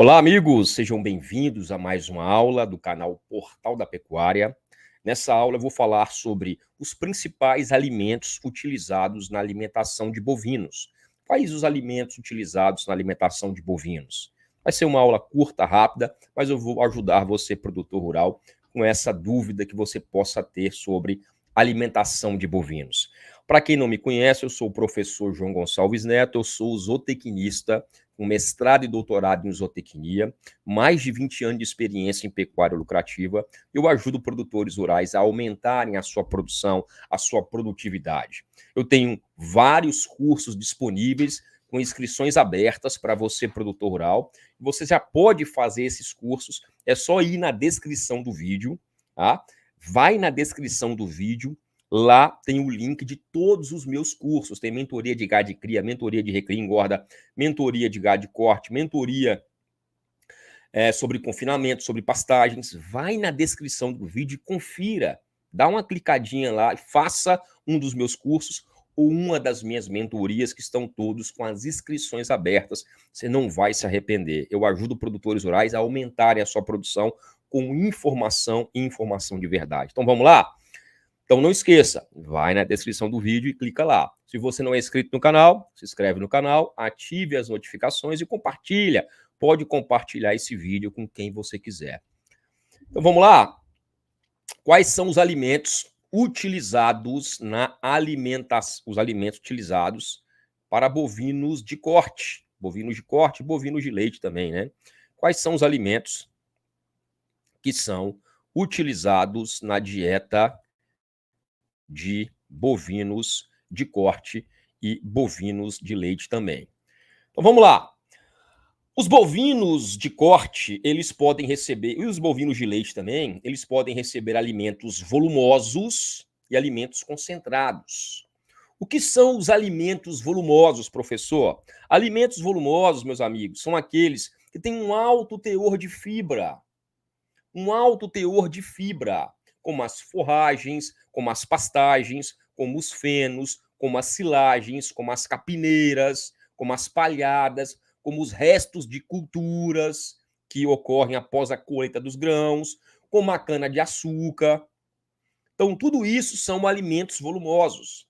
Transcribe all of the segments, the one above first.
Olá, amigos, sejam bem-vindos a mais uma aula do canal Portal da Pecuária. Nessa aula eu vou falar sobre os principais alimentos utilizados na alimentação de bovinos. Quais os alimentos utilizados na alimentação de bovinos? Vai ser uma aula curta, rápida, mas eu vou ajudar você, produtor rural, com essa dúvida que você possa ter sobre alimentação de bovinos. Para quem não me conhece, eu sou o professor João Gonçalves Neto, eu sou zootecnista, com mestrado e doutorado em zootecnia, mais de 20 anos de experiência em pecuária lucrativa. Eu ajudo produtores rurais a aumentarem a sua produção, a sua produtividade. Eu tenho vários cursos disponíveis com inscrições abertas para você, produtor rural. Você já pode fazer esses cursos, é só ir na descrição do vídeo, tá? Vai na descrição do vídeo, lá tem o link de todos os meus cursos. Tem mentoria de gado de cria, mentoria de recria e engorda, mentoria de gado de corte, mentoria sobre confinamento, sobre pastagens. Vai na descrição do vídeo e confira. Dá uma clicadinha lá e faça um dos meus cursos ou uma das minhas mentorias, que estão todos com as inscrições abertas. Você não vai se arrepender. Eu ajudo produtores rurais a aumentarem a sua produção com informação e informação de verdade. Então vamos lá? Então não esqueça, vai na descrição do vídeo e clica lá. Se você não é inscrito no canal, se inscreve no canal, ative as notificações e compartilha. Pode compartilhar esse vídeo com quem você quiser. Então vamos lá. Quais são os alimentos utilizados na alimentação, os alimentos utilizados para bovinos de corte? Bovinos de corte e bovinos de leite também, né? Quais são os alimentos que são utilizados na dieta de bovinos de corte e bovinos de leite também? Então vamos lá. Os bovinos de corte, eles podem receber, e os bovinos de leite também, eles podem receber alimentos volumosos e alimentos concentrados. O que são os alimentos volumosos, professor? Alimentos volumosos, meus amigos, são aqueles que têm um alto teor de fibra. Um alto teor de fibra, como as forragens, como as pastagens, como os fenos, como as silagens, como as capineiras, como as palhadas, como os restos de culturas que ocorrem após a colheita dos grãos, como a cana-de-açúcar. Então, tudo isso são alimentos volumosos.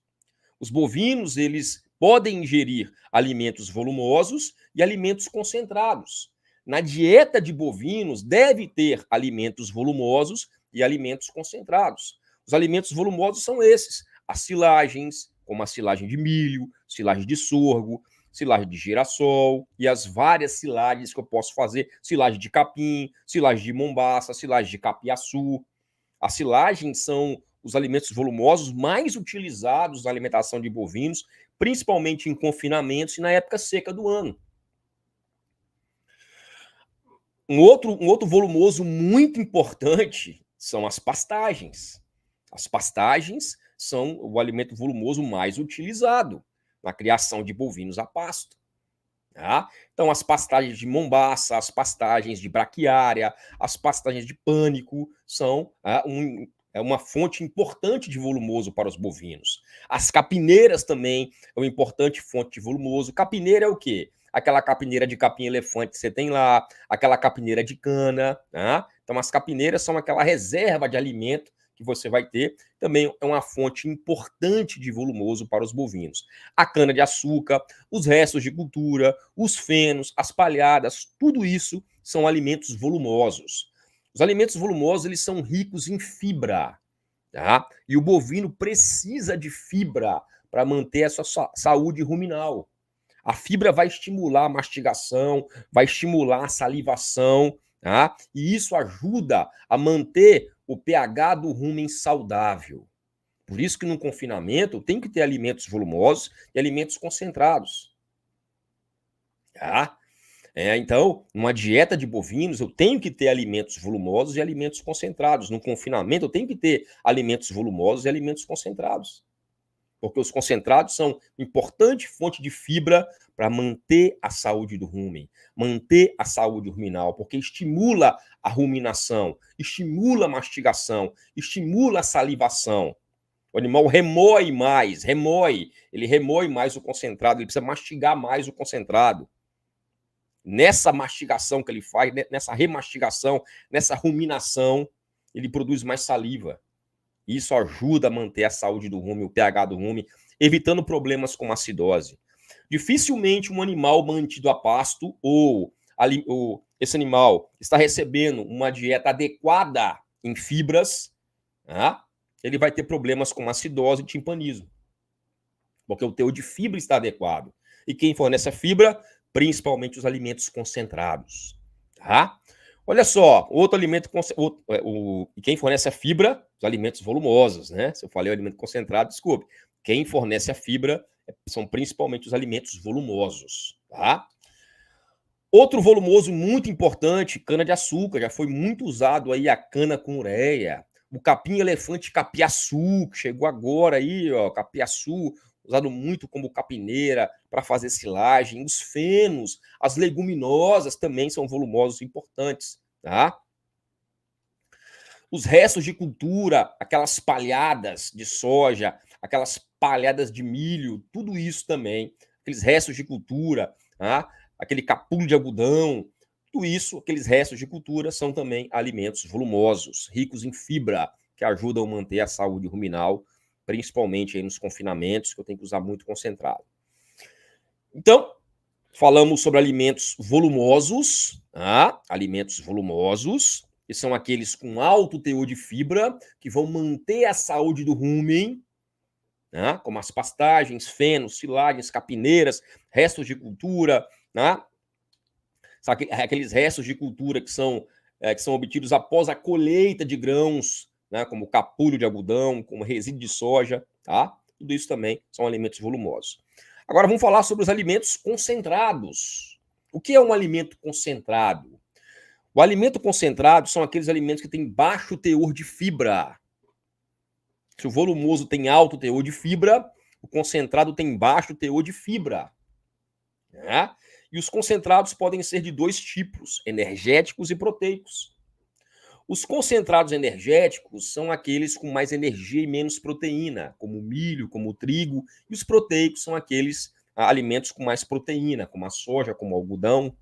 Os bovinos, eles podem ingerir alimentos volumosos e alimentos concentrados. Na dieta de bovinos, deve ter alimentos volumosos e alimentos concentrados. Os alimentos volumosos são esses: as silagens, como a silagem de milho, silagem de sorgo, silagem de girassol e as várias silagens que eu posso fazer: silagem de capim, silagem de mombaça, silagem de capiaçu. As silagens são os alimentos volumosos mais utilizados na alimentação de bovinos, principalmente em confinamentos e na época seca do ano. Um outro volumoso muito importante são as pastagens. As pastagens são o alimento volumoso mais utilizado na criação de bovinos a pasto. Tá? Então, as pastagens de mombaça, as pastagens de braquiária, as pastagens de pânico são uma fonte importante de volumoso para os bovinos. As capineiras também é uma importante fonte de volumoso. Capineira é o quê? Aquela capineira de capim-elefante que você tem lá, aquela capineira de cana. Tá? Então, as capineiras são aquela reserva de alimento que você vai ter, também é uma fonte importante de volumoso para os bovinos. A cana-de-açúcar, os restos de cultura, os fenos, as palhadas, tudo isso são alimentos volumosos. Os alimentos volumosos, eles são ricos em fibra, tá? E o bovino precisa de fibra para manter a sua saúde ruminal. A fibra vai estimular a mastigação, vai estimular a salivação, tá? E isso ajuda a manter o pH do rumen saudável. Por isso que no confinamento tem que ter alimentos volumosos e alimentos concentrados. Tá? Então, numa dieta de bovinos, eu tenho que ter alimentos volumosos e alimentos concentrados. No confinamento, eu tenho que ter alimentos volumosos e alimentos concentrados. Porque os concentrados são importante fonte de fibra para manter a saúde do rumen, manter a saúde ruminal, porque estimula a ruminação, estimula a mastigação, estimula a salivação. O animal remói mais, ele remói mais o concentrado, ele precisa mastigar mais o concentrado. nessa mastigação que ele faz, nessa remastigação, nessa ruminação, ele produz mais saliva. Isso ajuda a manter a saúde do rumen, o pH do rumen, evitando problemas como acidose. Dificilmente um animal mantido a pasto ou esse animal está recebendo uma dieta adequada em fibras, tá? Ele vai ter problemas como acidose e timpanismo, porque o teor de fibra está adequado. E quem fornece a fibra? Principalmente os alimentos concentrados. Tá? Olha só, outro alimento, quem fornece a fibra? Os alimentos volumosos, né? Se eu falei o alimento concentrado, desculpe. Quem fornece a fibra são principalmente os alimentos volumosos. Tá? Outro volumoso muito importante, cana-de-açúcar. Já foi muito usado aí a cana com ureia. O capim-elefante capiaçu, que chegou agora aí, ó, capiaçu, usado muito como capineira para fazer silagem. Os fenos, as leguminosas também são volumosos importantes, tá? Os restos de cultura, aquelas palhadas de soja, aquelas palhadas de milho, tudo isso também, aqueles restos de cultura, tá? Aquele capulho de algodão, tudo isso, aqueles restos de cultura, são também alimentos volumosos, ricos em fibra, que ajudam a manter a saúde ruminal, principalmente aí nos confinamentos, que eu tenho que usar muito concentrado. Então, falamos sobre alimentos volumosos, tá? Alimentos volumosos, que são aqueles com alto teor de fibra, que vão manter a saúde do rumen, né? Como as pastagens, fenos, silagens, capineiras, restos de cultura, né? Aqueles restos de cultura que são obtidos após a colheita de grãos, né? Como capulho de algodão, como resíduo de soja, tá? Tudo isso também são alimentos volumosos. Agora vamos falar sobre os alimentos concentrados. O que é um alimento concentrado? O alimento concentrado são aqueles alimentos que têm baixo teor de fibra. Se o volumoso tem alto teor de fibra, o concentrado tem baixo teor de fibra. Né? E os concentrados podem ser de dois tipos, energéticos e proteicos. Os concentrados energéticos são aqueles com mais energia e menos proteína, como o milho, como o trigo, e os proteicos são aqueles alimentos com mais proteína, como a soja, como o algodão.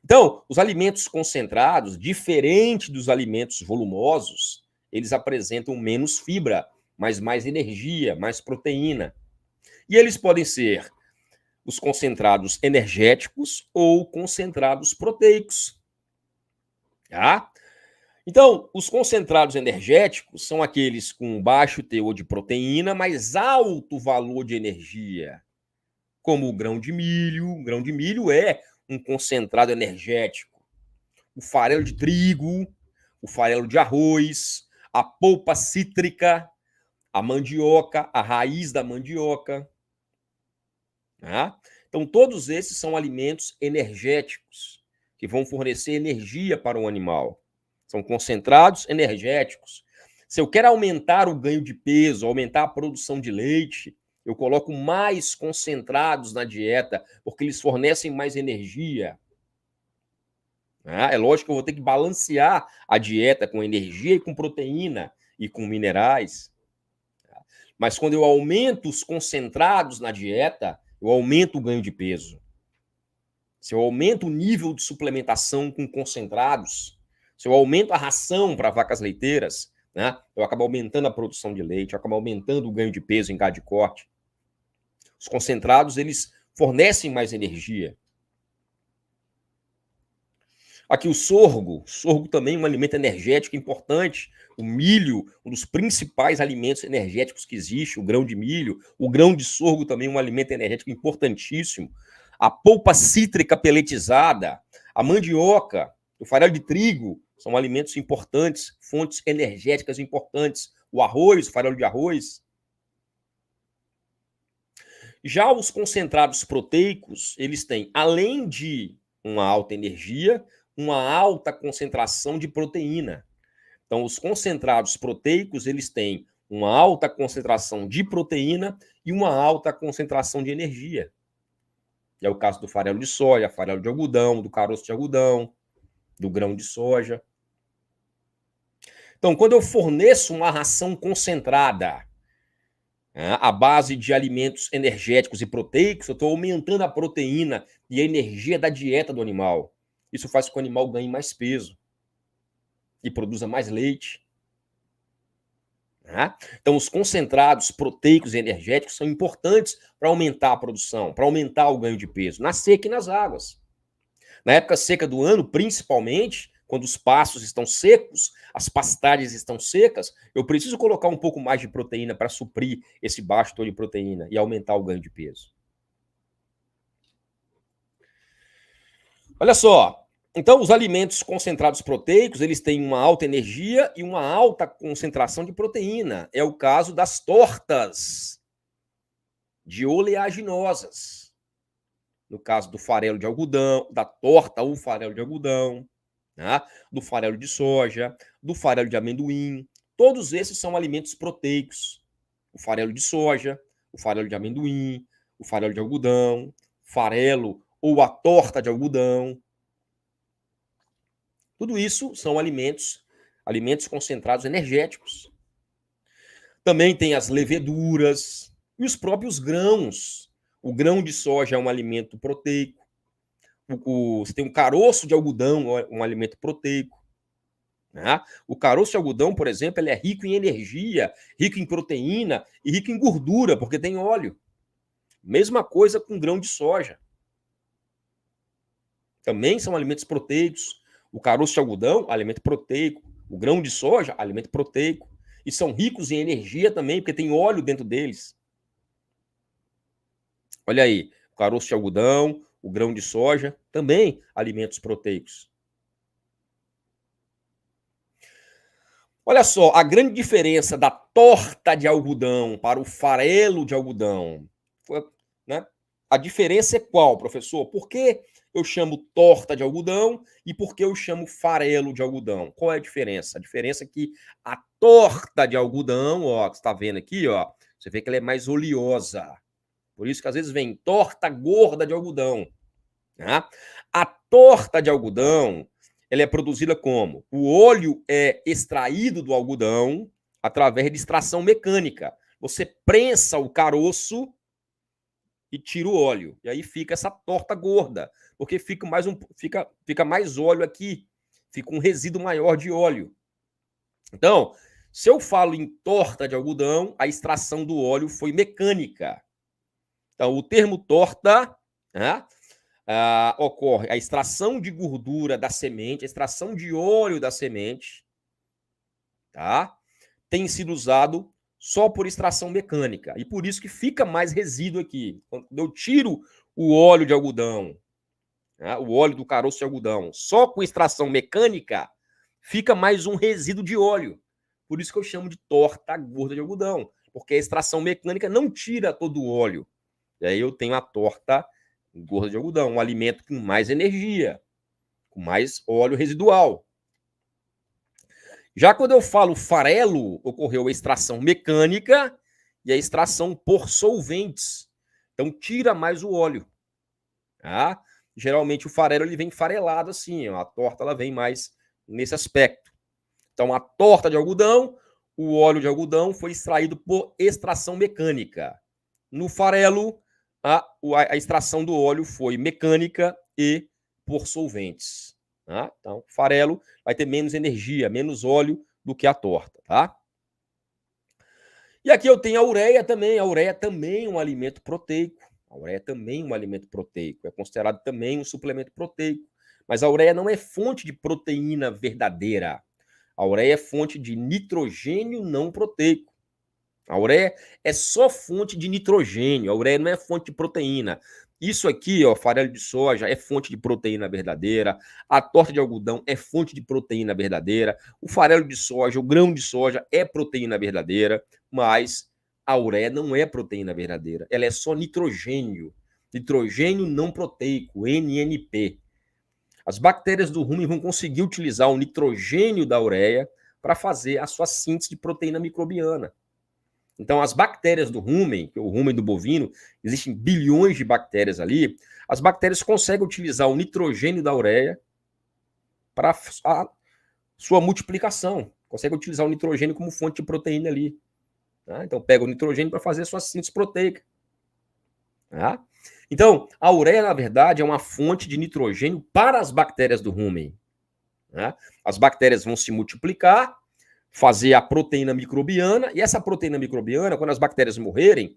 Então, os alimentos concentrados, diferente dos alimentos volumosos, eles apresentam menos fibra, mas mais energia, mais proteína. E eles podem ser os concentrados energéticos ou concentrados proteicos. Tá? Então, os concentrados energéticos são aqueles com baixo teor de proteína, mas alto valor de energia, como o grão de milho. O grão de milho é um concentrado energético. O farelo de trigo, o farelo de arroz, a polpa cítrica, a mandioca, a raiz da mandioca. Tá? Então, todos esses são alimentos energéticos, que vão fornecer energia para o animal. São concentrados energéticos. Se eu quero aumentar o ganho de peso, aumentar a produção de leite, eu coloco mais concentrados na dieta, porque eles fornecem mais energia. É lógico que eu vou ter que balancear a dieta com energia e com proteína e com minerais. Mas quando eu aumento os concentrados na dieta, eu aumento o ganho de peso. Se eu aumento o nível de suplementação com concentrados, se eu aumento a ração para vacas leiteiras, né, eu acabo aumentando a produção de leite, eu acabo aumentando o ganho de peso em gado de corte. Os concentrados, eles fornecem mais energia. Aqui o sorgo também é um alimento energético importante. O milho, um dos principais alimentos energéticos que existe, o grão de milho. O grão de sorgo também é um alimento energético importantíssimo. A polpa cítrica peletizada, a mandioca, o farelo de trigo são alimentos importantes, fontes energéticas importantes. O arroz, o farelo de arroz. Já os concentrados proteicos, eles têm, além de uma alta energia, uma alta concentração de proteína. Então, os concentrados proteicos, eles têm uma alta concentração de proteína e uma alta concentração de energia. É o caso do farelo de soja, farelo de algodão, do caroço de algodão, do grão de soja. Então, quando eu forneço uma ração concentrada, à base de alimentos energéticos e proteicos, eu estou aumentando a proteína e a energia da dieta do animal. Isso faz com que o animal ganhe mais peso e produza mais leite. Né? Então, os concentrados proteicos e energéticos são importantes para aumentar a produção, para aumentar o ganho de peso, na seca e nas águas. Na época seca do ano, principalmente, quando os pastos estão secos, as pastagens estão secas, eu preciso colocar um pouco mais de proteína para suprir esse baixo teor de proteína e aumentar o ganho de peso. Olha só, então os alimentos concentrados proteicos, eles têm uma alta energia e uma alta concentração de proteína. É o caso das tortas de oleaginosas. No caso do farelo de algodão, da torta ou farelo de algodão, né? Do farelo de soja, do farelo de amendoim. Todos esses são alimentos proteicos. O farelo de soja, o farelo de amendoim, o farelo de algodão, farelo ou a torta de algodão. Tudo isso são alimentos concentrados energéticos. Também tem as leveduras e os próprios grãos. O grão de soja é um alimento proteico. Você tem um caroço de algodão, um alimento proteico. Né? O caroço de algodão, por exemplo, ele é rico em energia, rico em proteína e rico em gordura, porque tem óleo. Mesma coisa com grão de soja. Também são alimentos proteicos. O caroço de algodão, alimento proteico. O grão de soja, alimento proteico. E são ricos em energia também, porque tem óleo dentro deles. Olha aí, o caroço de algodão, o grão de soja, também alimentos proteicos. Olha só, a grande diferença da torta de algodão para o farelo de algodão. Né? A diferença é qual, professor? Por que eu chamo torta de algodão e por que eu chamo farelo de algodão? Qual é a diferença? A diferença é que a torta de algodão, ó, que você está vendo aqui, ó, você vê que ela é mais oleosa. Por isso que às vezes vem torta gorda de algodão. Né? A torta de algodão, ela é produzida como? O óleo é extraído do algodão através de extração mecânica. Você prensa o caroço e tira o óleo. E aí fica essa torta gorda, porque fica mais óleo aqui, fica um resíduo maior de óleo. Então, se eu falo em torta de algodão, a extração do óleo foi mecânica. Então, o termo torta, né, ocorre a extração de gordura da semente, a extração de óleo da semente, tá? Tem sido usado só por extração mecânica. E por isso que fica mais resíduo aqui. Quando eu tiro o óleo de algodão, né, o óleo do caroço de algodão, só com extração mecânica, fica mais um resíduo de óleo. Por isso que eu chamo de torta gorda de algodão, porque a extração mecânica não tira todo o óleo. E aí eu tenho a torta gorda de algodão, um alimento com mais energia, com mais óleo residual. Já quando eu falo farelo, ocorreu a extração mecânica e a extração por solventes. Então tira mais o óleo. Tá? Geralmente o farelo ele vem farelado assim, ó, a torta ela vem mais nesse aspecto. Então a torta de algodão, o óleo de algodão foi extraído por extração mecânica. No farelo, a extração do óleo foi mecânica e por solventes. Tá? Então, farelo vai ter menos energia, menos óleo do que a torta. Tá? E aqui eu tenho a ureia também. A ureia também é um alimento proteico. A ureia também é um alimento proteico. É considerado também um suplemento proteico. Mas a ureia não é fonte de proteína verdadeira. A ureia é fonte de nitrogênio não proteico. A ureia é só fonte de nitrogênio. A ureia não é fonte de proteína. Isso aqui, ó, farelo de soja, é fonte de proteína verdadeira. A torta de algodão é fonte de proteína verdadeira. O farelo de soja, o grão de soja é proteína verdadeira. Mas a ureia não é proteína verdadeira. Ela é só nitrogênio. Nitrogênio não proteico, NNP. As bactérias do rumen vão conseguir utilizar o nitrogênio da ureia para fazer a sua síntese de proteína microbiana. Então, as bactérias do rumen, que é o rumen do bovino, existem bilhões de bactérias ali, as bactérias conseguem utilizar o nitrogênio da ureia para a sua multiplicação. Conseguem utilizar o nitrogênio como fonte de proteína ali. Tá? Então, pega o nitrogênio para fazer a sua síntese proteica. Tá? Então, a ureia, na verdade, é uma fonte de nitrogênio para as bactérias do rumen. Né? As bactérias vão se multiplicar, fazer a proteína microbiana, e essa proteína microbiana, quando as bactérias morrerem,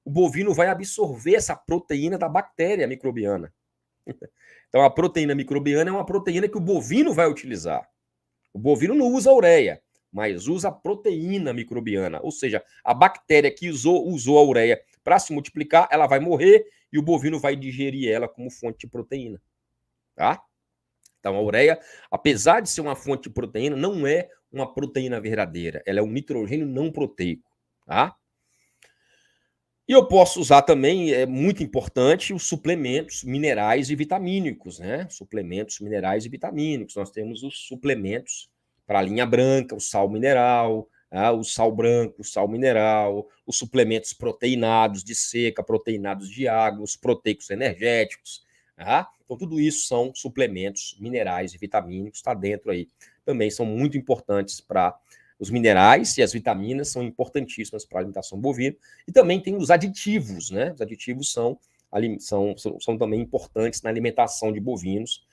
o bovino vai absorver essa proteína da bactéria microbiana. Então, a proteína microbiana é uma proteína que o bovino vai utilizar. O bovino não usa a ureia, mas usa a proteína microbiana. Ou seja, a bactéria que usou a ureia para se multiplicar, ela vai morrer e o bovino vai digerir ela como fonte de proteína. Tá? Então, a ureia, apesar de ser uma fonte de proteína, não é uma proteína verdadeira. Ela é um nitrogênio não proteico. Tá? E eu posso usar também, é muito importante, os suplementos minerais e vitamínicos, né? Suplementos minerais e vitamínicos. Nós temos os suplementos para a linha branca, o sal mineral, o sal branco, o sal mineral, os suplementos proteinados de seca, proteinados de água, os proteicos energéticos. Tá? Então, tudo isso são suplementos minerais e vitamínicos, está dentro aí. Também são muito importantes para os minerais e as vitaminas são importantíssimas para a alimentação bovina. E também tem os aditivos, né? Os aditivos são também importantes na alimentação de bovinos.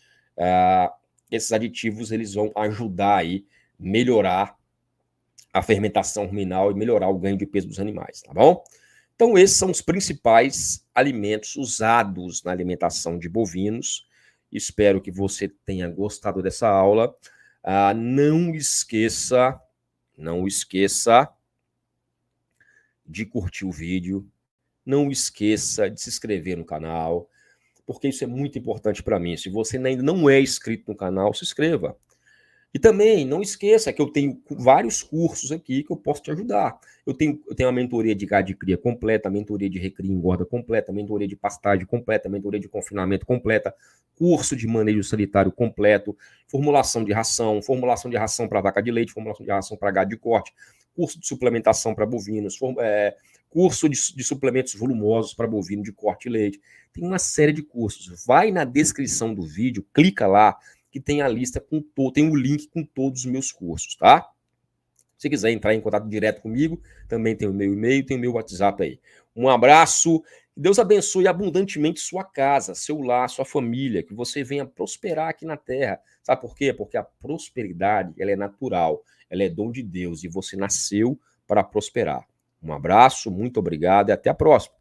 Esses aditivos eles vão ajudar aí melhorar a fermentação ruminal e melhorar o ganho de peso dos animais, tá bom? Então, esses são os principais alimentos usados na alimentação de bovinos. Espero que você tenha gostado dessa aula. Não esqueça de curtir o vídeo, não esqueça de se inscrever no canal, porque isso é muito importante para mim. Se você ainda não é inscrito no canal, se inscreva. E também não esqueça que eu tenho vários cursos aqui que eu posso te ajudar. Eu tenho a mentoria de gado de cria completa, a mentoria de recria e engorda completa, a mentoria de pastagem completa, a mentoria de confinamento completa, curso de manejo sanitário completo, formulação de ração para vaca de leite, formulação de ração para gado de corte, curso de suplementação para bovinos, curso de suplementos volumosos para bovino de corte e leite. Tem uma série de cursos. Vai na descrição do vídeo, clica lá, que tem a lista tem o link com todos os meus cursos, tá? Se quiser entrar em contato direto comigo, também tem o meu e-mail, tem o meu WhatsApp aí. Um abraço, Deus abençoe abundantemente sua casa, seu lar, sua família, que você venha prosperar aqui na Terra. Sabe por quê? Porque a prosperidade, ela é natural, ela é dom de Deus e você nasceu para prosperar. Um abraço, muito obrigado e até a próxima.